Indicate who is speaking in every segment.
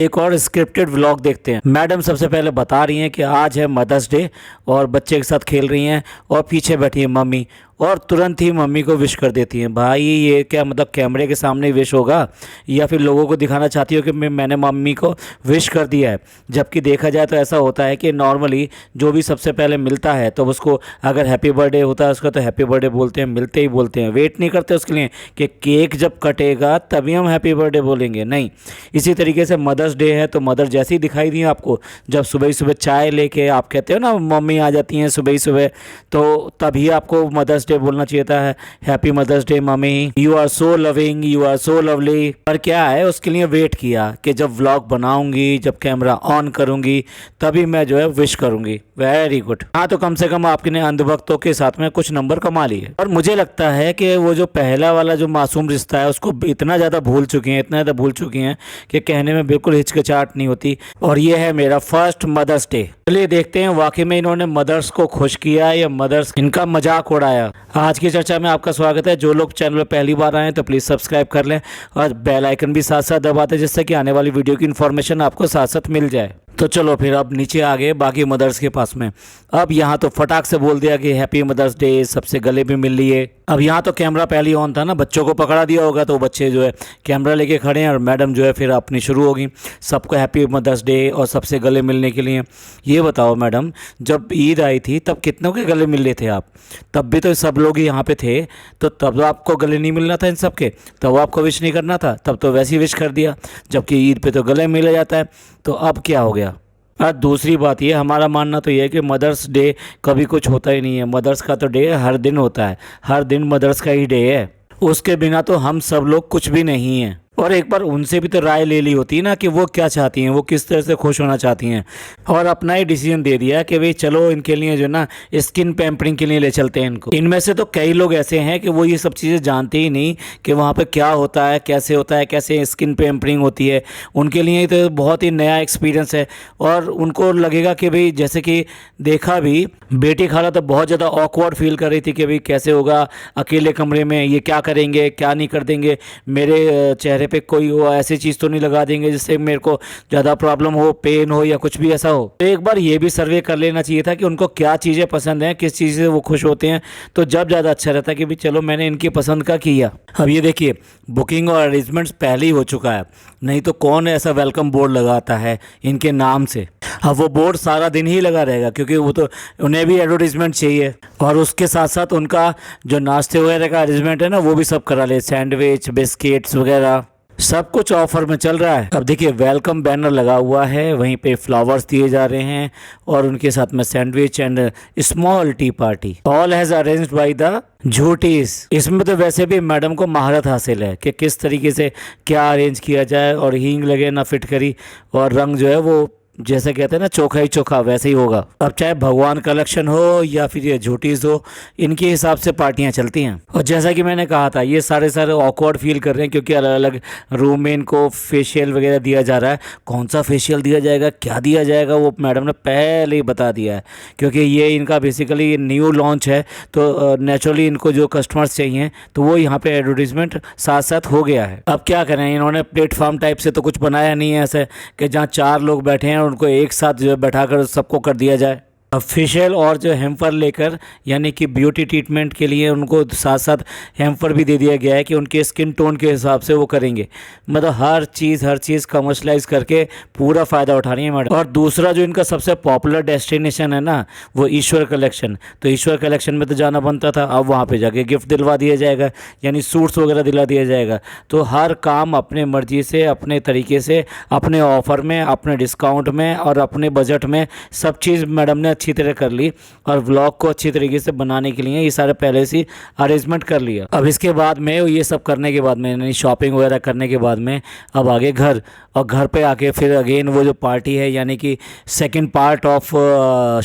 Speaker 1: एक और scripted vlog देखते हैं। मैडम सबसे पहले बता रही हैं कि आज है मदर्स डे और बच्चे के साथ खेल रही हैं और पीछे बैठी है मम्मी और तुरंत ही मम्मी को विश कर देती हैं। भाई ये क्या मतलब कैमरे के सामने विश होगा या फिर लोगों को दिखाना चाहती हो कि मैंने मम्मी को विश कर दिया है। जबकि देखा जाए तो ऐसा होता है कि नॉर्मली जो भी सबसे पहले मिलता है तो उसको अगर हैप्पी बर्थडे होता है उसका तो हैप्पी बर्थडे बोलते हैं, मिलते ही बोलते हैं, वेट नहीं करते उसके लिए कि केक जब कटेगा तभी हम हैप्पी बर्थडे बोलेंगे। नहीं, इसी तरीके से मदर्स डे है तो मदर जैसे ही दिखाई दी आपको, जब सुबह ही सुबह चाय लेके आप कहते हो ना मम्मी आ जाती हैं सुबह ही सुबह, तो तभी आपको मदर्स डे बोलना चाहिए था। Happy mother's day mummy, you are so loving, you are so lovely. पर क्या है, उसके लिए वेट किया कि जब व्लॉग बनाऊंगी, जब कैमरा ऑन करूंगी तभी मैं जो है विश करूंगी। Very good. हाँ, तो कम से कम आपने अंधभक्तों के साथ में कुछ नंबर कमा लिए। और मुझे लगता है कि वो जो पहला वाला जो मासूम रिश्ता है उसको इतना ज़्यादा भूल चुकी हैं, इतना ज़्यादा भूल चुकी हैं कि कहने में बिल्कुल हिचकिचाहट नहीं होती। और ये है मेरा फर्स्ट मदर्स डे। चलिए देखते हैं वाकई में इन्होंने मदर्स को खुश किया या मदर्स इनका मजाक उड़ाया। आज की चर्चा में आपका स्वागत है। जो लोग चैनल पर पहली बार आए तो प्लीज़ सब्सक्राइब कर लें और बेल आइकन भी साथ साथ दबा दें जिससे कि आने वाली वीडियो की इन्फॉर्मेशन आपको साथ साथ मिल जाए। तो चलो फिर अब नीचे आ गए बाकी मदर्स के पास में। अब यहाँ तो फटाक से बोल दिया कि हैप्पी मदर्स डे, सबसे गले भी मिल लिए। अब यहाँ तो कैमरा पहले ऑन था ना, बच्चों को पकड़ा दिया होगा तो बच्चे जो है कैमरा लेके खड़े हैं और मैडम जो है फिर अपनी शुरू होगी सबको हैप्पी मदर्स डे और सबसे गले मिलने के लिए। ये बताओ मैडम, जब ईद आई थी तब कितनों के गले मिल रहे थे आप? तब भी तो सब लोग यहाँ पे थे, तो तब तो आपको गले नहीं मिलना था इन सब के, तब आपको विश नहीं करना था, तब तो वैसे ही विश कर दिया। जबकि ईद पे तो गले मिला जाता है, तो अब क्या हो गया? दूसरी बात ये, हमारा मानना तो ये है कि मदर्स डे कभी कुछ होता ही नहीं है। मदर्स का तो डे हर दिन होता है, हर दिन मदर्स का ही डे है। उसके बिना तो हम सब लोग कुछ भी नहीं हैं। और एक बार उनसे भी तो राय ले ली होती है ना कि वो क्या चाहती हैं, वो किस तरह से खुश होना चाहती हैं, और अपना ही डिसीजन दे दिया कि भाई चलो इनके लिए जो ना स्किन पैम्परिंग के लिए ले चलते हैं इनको। इनमें से तो कई लोग ऐसे हैं कि वो ये सब चीज़ें जानते ही नहीं कि वहाँ पे क्या होता है, कैसे होता है, कैसे स्किन पैम्परिंग होती है। उनके लिए तो बहुत ही नया एक्सपीरियंस है और उनको लगेगा कि भाई जैसे कि देखा भी बेटी खाला तो बहुत ज़्यादा ऑकवर्ड फील कर रही थी कि भाई कैसे होगा अकेले कमरे में, ये क्या करेंगे क्या नहीं कर देंगे, मेरे चेहरे पे कोई वो ऐसी चीज़ तो नहीं लगा देंगे जिससे मेरे को ज़्यादा प्रॉब्लम हो, पेन हो या कुछ भी ऐसा हो। तो एक बार ये भी सर्वे कर लेना चाहिए था कि उनको क्या चीज़ें पसंद हैं, किस चीज़ से वो खुश होते हैं, तो जब ज़्यादा अच्छा रहता कि भी चलो मैंने इनकी पसंद का किया। अब ये देखिए बुकिंग और अरेंजमेंट्स पहले ही हो चुका है, नहीं तो कौन ऐसा वेलकम बोर्ड लगाता है इनके नाम से। अब वो बोर्ड सारा दिन ही लगा रहेगा क्योंकि वो तो उन्हें भी एडवर्टीजमेंट चाहिए, और उसके साथ साथ उनका जो नाश्ते वगैरह का अरेंजमेंट है ना वो भी सब करा ले, सैंडविच बिस्किट्स वगैरह सब कुछ ऑफर में चल रहा है। अब देखिए वेलकम बैनर लगा हुआ है, वहीं पे फ्लावर्स दिए जा रहे हैं और उनके साथ में sandwich and small tea party. All has arranged by the झूटीज। इसमें तो वैसे भी मैडम को महारत हासिल है कि किस तरीके से क्या अरेंज किया जाए, और हींग लगे ना फिटकरी, और रंग जो है वो जैसे कहते हैं ना चोखा ही चोखा वैसे ही होगा। अब चाहे भगवान कलेक्शन हो या फिर ये झूठीज हो, इनके हिसाब से पार्टियां चलती हैं। और जैसा कि मैंने कहा था ये सारे ऑकवर्ड फील कर रहे हैं क्योंकि अलग अलग रूम में इनको फेशियल वगैरह दिया जा रहा है। कौन सा फेशियल दिया जाएगा, क्या दिया जाएगा, वो मैडम ने पहले ही बता दिया है क्योंकि ये इनका बेसिकली न्यू लॉन्च है, तो नेचुरली इनको जो कस्टमर्स चाहिए तो वो यहाँ पे एडवर्टीजमेंट साथ साथ हो गया है। अब क्या करें, इन्होंने प्लेटफॉर्म टाइप से तो कुछ बनाया नहीं है ऐसे कि जहाँ 4 लोग बैठे हैं उनको एक साथ जो है बैठाकर सबको कर दिया जाए। फेशियल और जो हेम्पर लेकर यानी कि ब्यूटी ट्रीटमेंट के लिए उनको साथ साथ हेम्पर भी दे दिया गया है कि उनके स्किन टोन के हिसाब से वो करेंगे। मतलब हर चीज़ कमर्शलाइज करके पूरा फ़ायदा उठा रही है मैडम। और दूसरा जो इनका सबसे पॉपुलर डेस्टिनेशन है ना वो ईश्वर कलेक्शन, तो ईश्वर कलेक्शन में तो जाना बनता था, अब वहाँ पे जाके गिफ्ट दिलवा दिया जाएगा, यानी सूट्स वगैरह दिला दिया जाएगा। तो हर काम अपने मर्जी से, अपने तरीके से, अपने ऑफ़र में, अपने डिस्काउंट में और अपने बजट में सब चीज़ मैडम ने अच्छी तरह कर ली और व्लॉग को अच्छी तरीके से बनाने के लिए ये सारे पहले से अरेंजमेंट कर लिया। अब इसके बाद में ये सब करने के बाद में यानी शॉपिंग वगैरह करने के बाद में अब आगे घर, और घर पे आके फिर अगेन वो जो पार्टी है यानी कि second part of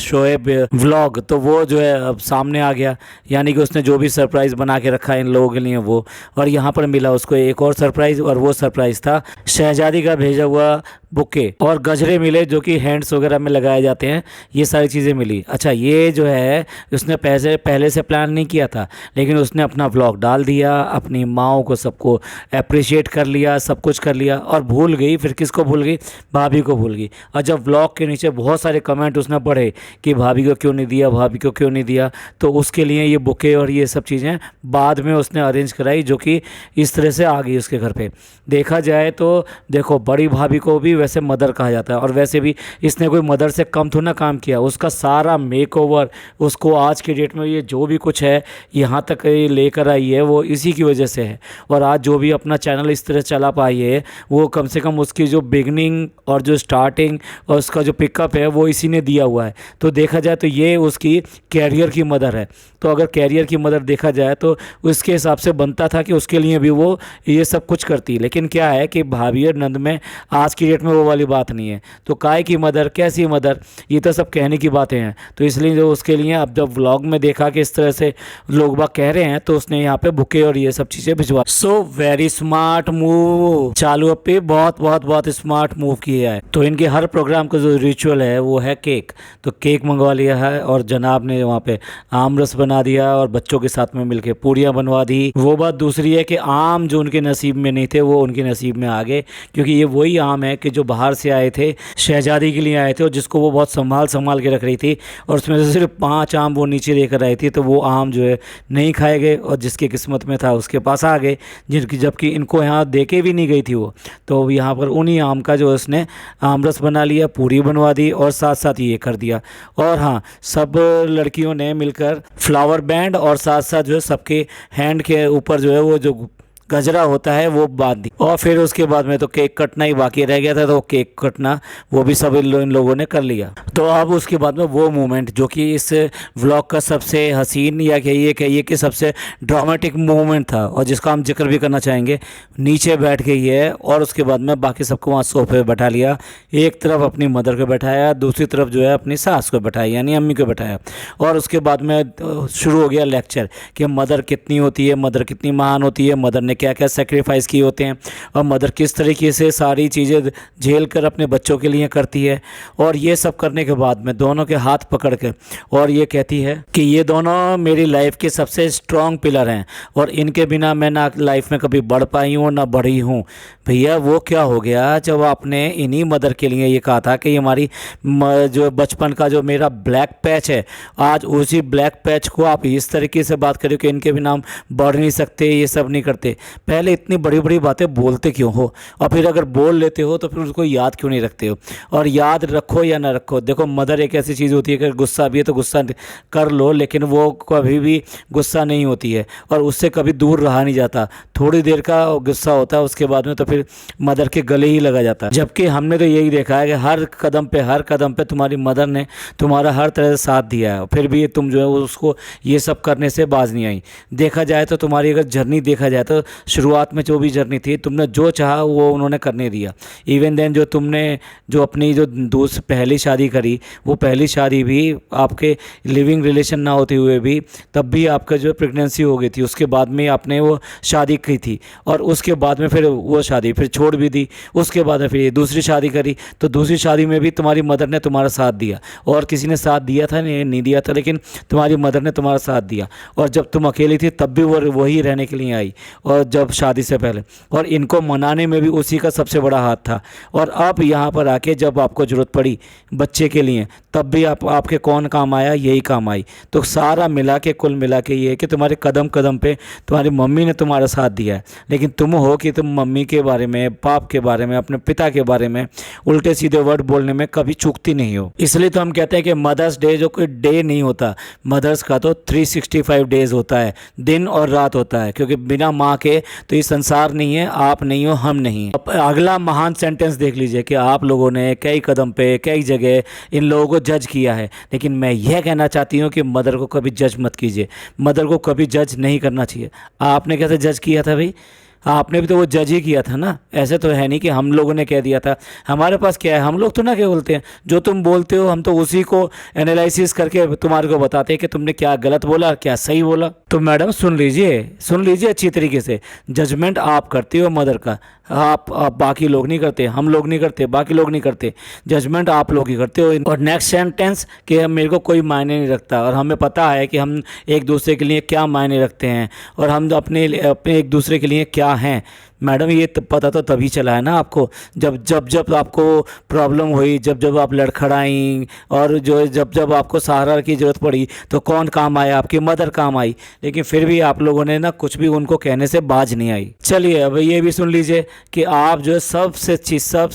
Speaker 1: Shoaib vlog, तो वो जो है अब सामने आ गया। यानी कि उसने जो भी सरप्राइज़ बना के रखा है इन लोगों के लिए वो, और यहाँ पर मिला उसको एक और सरप्राइज़, और वो सरप्राइज़ था शहजादी का भेजा हुआ बुके और गजरे मिले जो कि हैंड्स वगैरह में लगाए जाते हैं। ये सारी चीज़ें चीज़ें मिली। अच्छा, ये जो है उसने पैसे पहले से प्लान नहीं किया था, लेकिन उसने अपना व्लॉग डाल दिया, अपनी माँओं को सबको अप्रिशिएट कर लिया, सब कुछ कर लिया और भूल गई। फिर किसको भूल गई? भाभी को भूल गई। और जब व्लॉग के नीचे बहुत सारे कमेंट उसने पढ़े कि भाभी को क्यों नहीं दिया, भाभी को क्यों नहीं दिया, तो उसके लिए ये बुके और ये सब चीज़ें बाद में उसने अरेंज कराई, जो कि इस तरह से आ गई उसके घर पे। देखा जाए तो देखो, बड़ी भाभी को भी वैसे मदर कहा जाता है, और वैसे भी इसने कोई मदर से कम थोड़ा ना काम किया। उसका सारा मेकओवर, उसको आज के डेट में ये जो भी कुछ है यहाँ तक ये लेकर आई है, वो इसी की वजह से है। और आज जो भी अपना चैनल इस तरह चला पाई है, वो कम से कम उसकी जो बिगनिंग और जो स्टार्टिंग और उसका जो पिकअप है, वो इसी ने दिया हुआ है। तो देखा जाए तो ये उसकी कैरियर की मदर है। तो अगर कैरियर की मदर देखा जाए तो उसके हिसाब से बनता था कि उसके लिए भी वो ये सब कुछ करती। लेकिन क्या है कि भाभी और नंद में आज की डेट में वो वाली बात नहीं है। तो काय की मदर, कैसी मदर, ये तो सब कहने की बातें हैं। तो इसलिए जो उसके लिए अब जब व्लॉग में देखा कि इस तरह से लोग बाग कह रहे हैं, तो उसने यहाँ पे बुके और ये सब चीज़ें भिजवा। सो वेरी स्मार्ट मूव चालू पे, बहुत बहुत बहुत स्मार्ट मूव किया है। तो इनके हर प्रोग्राम का जो रिचुअल है वो है केक। तो केक मंगवा लिया है और जनाब ने वहाँ पे आम रस बना दिया और बच्चों के साथ में मिलके पूड़ियाँ बनवा दी। वो बात दूसरी है कि आम जो उनके नसीब में नहीं थे, वो उनके नसीब में आ गए, क्योंकि ये वही आम है कि जो बाहर से आए थे, शहजादी के लिए आए थे, और जिसको वो बहुत संभाल संभाल के रख रही थी, और उसमें से सिर्फ 5 आम वो नीचे लेकर आई थी। तो वो आम जो है नहीं खाए गए, और जिसकी किस्मत में था उसके पास आ गए, जिनकी जबकि इनको यहाँ दे के भी नहीं गई थी वो। तो यहाँ पर उन्हीं आम का जो उसने आम रस बना लिया, पूरी बनवा दी, और साथ साथ ये कर दिया। और हाँ, सब लड़कियों ने मिलकर फ्लावर बैंड और साथ साथ जो है सबके हैंड के ऊपर जो है वो जो गजरा होता है वो बांध दी। और फिर उसके बाद में तो केक कटना ही बाकी रह गया था, तो केक कटना वो भी सब इन लोगों ने कर लिया। तो अब उसके बाद में वो मोमेंट जो कि इस व्लॉग का सबसे हसीन या कहिए कि सबसे ड्रामेटिक मोमेंट था, और जिसका हम जिक्र भी करना चाहेंगे। नीचे बैठ गई है और उसके बाद में बाकी सबको वहाँ सोफे पे बैठा लिया। एक तरफ अपनी मदर को बैठाया, दूसरी तरफ जो है अपनी सास को बैठाया, यानी अम्मी को बैठाया। और उसके बाद में शुरू हो गया लेक्चर कि मदर कितनी होती है, मदर कितनी महान होती है, मदर ने क्या क्या सेक्रीफाइस किए होते हैं, और मदर किस तरीके से सारी चीज़ें झेल कर अपने बच्चों के लिए करती है। और ये सब करने के बाद में दोनों के हाथ पकड़ के और ये कहती है कि ये दोनों मेरी लाइफ के सबसे स्ट्रॉन्ग पिलर हैं, और इनके बिना मैं ना लाइफ में कभी बढ़ पाई हूँ ना बढ़ी हूँ। भैया वो क्या हो गया जब आपने इन्हीं मदर के लिए ये कहा था कि ये हमारी जो बचपन का जो मेरा ब्लैक पैच है, आज उसी ब्लैक पैच को आप इस तरीके से बात करें कि इनके बिना हम बढ़ नहीं सकते, ये सब नहीं करते। पहले इतनी बड़ी बड़ी बातें बोलते क्यों हो, और फिर अगर बोल लेते हो तो फिर उसको याद क्यों नहीं रखते हो? और याद रखो या ना रखो, देखो मदर एक ऐसी चीज़ होती है कि गुस्सा भी है तो गुस्सा कर लो, लेकिन वो कभी भी गुस्सा नहीं होती है, और उससे कभी दूर रहा नहीं जाता। थोड़ी देर का गुस्सा होता है, उसके बाद में तो फिर मदर के गले ही लगा जाता है। जबकि हमने तो यही देखा है कि हर कदम पे तुम्हारी मदर ने तुम्हारा हर तरह से साथ दिया है, फिर भी तुम जो है उसको ये सब करने से बाज नहीं आई। देखा जाए तो तुम्हारी अगर जर्नी देखा जाए तो शुरुआत में जो भी जर्नी थी, तुमने जो चाहा वो उन्होंने करने दिया। इवन देन जो तुमने जो अपनी जो पहली शादी करी, वो पहली शादी भी आपके लिविंग रिलेशन ना होते हुए भी तब भी आपका जो प्रेगनेंसी हो गई थी, उसके बाद में आपने वो शादी की थी, और उसके बाद में फिर वो शादी फिर छोड़ भी दी। उसके बाद में फिर ये दूसरी शादी करी, तो दूसरी शादी में भी तुम्हारी मदर ने तुम्हारा साथ दिया, और किसी ने साथ दिया था नहीं दिया था, लेकिन तुम्हारी मदर ने तुम्हारा साथ दिया। और जब तुम अकेली थी तब भी वो वही रहने के लिए आई, और जब शादी से पहले, और इनको मनाने में भी उसी का सबसे बड़ा हाथ था। और अब यहाँ पर आके जब आपको ज़रूरत पड़ी बच्चे के लिए, तब भी आपके कौन काम आया? यही काम आई। तो सारा मिला के कुल मिला के ये है कि तुम्हारे कदम कदम पे तुम्हारी मम्मी ने तुम्हारा साथ दिया है, लेकिन तुम हो कि तुम मम्मी के बारे में, बाप के बारे में, अपने पिता के बारे में उल्टे सीधे वर्ड बोलने में कभी चूकती नहीं हो। इसलिए तो हम कहते हैं कि मदर्स डे जो कोई डे नहीं होता, मदर्स का तो 365 डेज होता है, दिन और रात होता है, क्योंकि बिना माँ के तो ये संसार नहीं है, आप नहीं हो, हम नहीं। अब अगला महान सेंटेंस देख लीजिए कि आप लोगों ने कई कदम पे कई जगह इन लोगों को जज किया है, लेकिन मैं यह कहना चाहती हूँ कि मदर को कभी जज मत कीजिए, मदर को कभी जज नहीं करना चाहिए। आपने कैसे जज किया था भाई? आपने भी तो वो जज ही किया था ना, ऐसे तो है नहीं कि हम लोगों ने कह दिया था। हमारे पास क्या है, हम लोग तो ना क्या बोलते हैं, जो तुम बोलते हो हम तो उसी को एनालिसिस करके तुम्हारे को बताते हैं कि तुमने क्या गलत बोला क्या सही बोला। तो मैडम सुन लीजिए अच्छी तरीके से। जजमेंट आप करते हो मदर का, आप बाकी लोग नहीं करते, हम लोग नहीं करते, बाकी लोग नहीं करते। जजमेंट आप लोग ही करते हो। और नेक्स्ट सेंटेंस कि मेरे को कोई मायने नहीं रखता, और हमें पता है कि हम एक दूसरे के लिए क्या मायने रखते हैं और हम अपने अपने एक दूसरे के लिए क्या हैं। मैडम ये पता तो तभी चला है ना आपको, जब जब जब आपको प्रॉब्लम हुई, जब जब आप लड़खड़ाई, और जो जब जब आपको सहारा की ज़रूरत पड़ी तो कौन काम आया, आपकी मदर काम आई। लेकिन फिर भी आप लोगों ने ना कुछ भी उनको कहने से बाज नहीं आई। चलिए अब ये भी सुन लीजिए कि आप जो है सबसे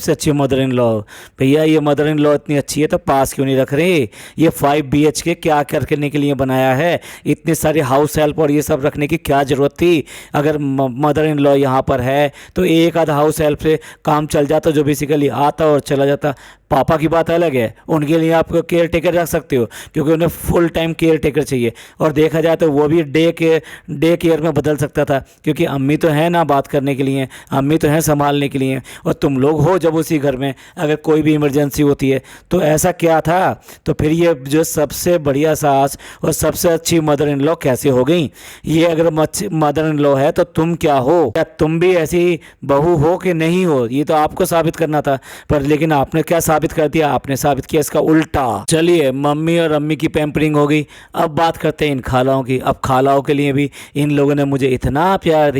Speaker 1: अच्छी मदर इन लॉ। भैया ये मदर इन लॉ इतनी अच्छी है तो पास क्यों नहीं रख रहे? ये 5 BHK क्या करने के लिए बनाया है? इतने सारे हाउस हेल्प और ये सब रखने की क्या ज़रूरत थी? अगर मदर इन लॉ यहाँ पर है तो एक आधा हाउस हेल्प से काम चल जाता, जो बेसिकली आता और चला जाता। पापा की बात अलग है, उनके लिए आप केयर टेकर रख सकते हो क्योंकि उन्हें फुल टाइम केयर टेकर चाहिए, और देखा जाए तो वो भी डे केयर में बदल सकता था क्योंकि अम्मी तो है ना बात करने के लिए, अम्मी तो हैं संभालने के लिए, और तुम लोग हो जब उसी घर में, अगर कोई भी इमरजेंसी होती है तो ऐसा क्या था? तो फिर ये जो सबसे बढ़िया सास और सबसे अच्छी मदर इन लॉ कैसे हो गई? ये अगर मदर इन लॉ है तो तुम क्या हो? क्या तुम भी ऐसी बहू हो कि नहीं हो? ये तो आपको साबित करना था, पर लेकिन आपने क्या साबित कर दिया? आपने साबित किया इसका उल्टा। चलिए मम्मी और अम्मी की पैम्परिंग हो गई, अब बात करते हैं इन खालाओं की। अब खालाओं के लिए भी इन लोगों ने मुझे इतना प्यार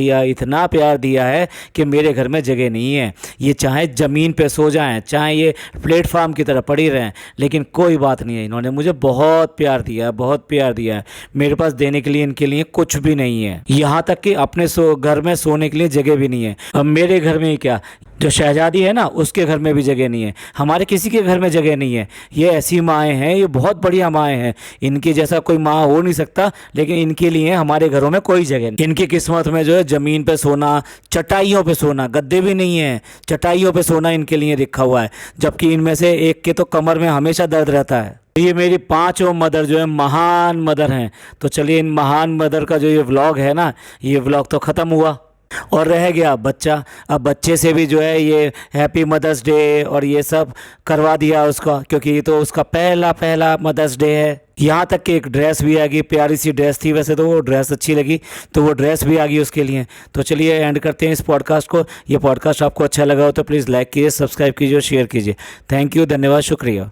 Speaker 1: दिया है कि मेरे घर में जगह नहीं है। ये चाहे ज़मीन पे सो जाएं, चाहे ये प्लेटफार्म की तरह पड़ी रहें, लेकिन कोई बात नहीं है, इन्होंने मुझे बहुत प्यार दिया है। मेरे पास देने के लिए इनके लिए कुछ भी नहीं है, यहाँ तक कि अपने घर में सोने के लिए जगह भी नहीं है। अब मेरे घर में ही क्या, जो शहजादी है ना उसके घर में भी जगह नहीं है, हमारे किसी के घर में जगह नहीं है। ये ऐसी माएँ हैं, ये बहुत बढ़िया माएँ हैं, इनके जैसा कोई माँ हो नहीं सकता, लेकिन इनके लिए हमारे घरों में कोई जगह नहीं। इनकी किस्मत में जो है ज़मीन पे सोना, चटाइयों पे सोना, गद्दे भी नहीं है, चटाइयों पे सोना इनके लिए लिखा हुआ है, जबकि इनमें से एक के तो कमर में हमेशा दर्द रहता है। ये मेरी 5 मदर जो है महान मदर हैं। तो चलिए इन महान मदर का जो ये व्लॉग है ना, ये व्लॉग तो ख़त्म हुआ और रह गया बच्चा। अब बच्चे से भी जो है ये हैप्पी मदर्स डे और ये सब करवा दिया उसका, क्योंकि ये तो उसका पहला मदर्स डे है। यहाँ तक कि एक ड्रेस भी आ गई, प्यारी सी ड्रेस थी, वैसे तो वो ड्रेस अच्छी लगी तो वो ड्रेस भी आ गई उसके लिए। तो चलिए एंड करते हैं इस पॉडकास्ट को। ये पॉडकास्ट आपको अच्छा लगा हो तो प्लीज़ लाइक कीजिए, सब्सक्राइब कीजिए और शेयर कीजिए। थैंक यू, धन्यवाद, शुक्रिया।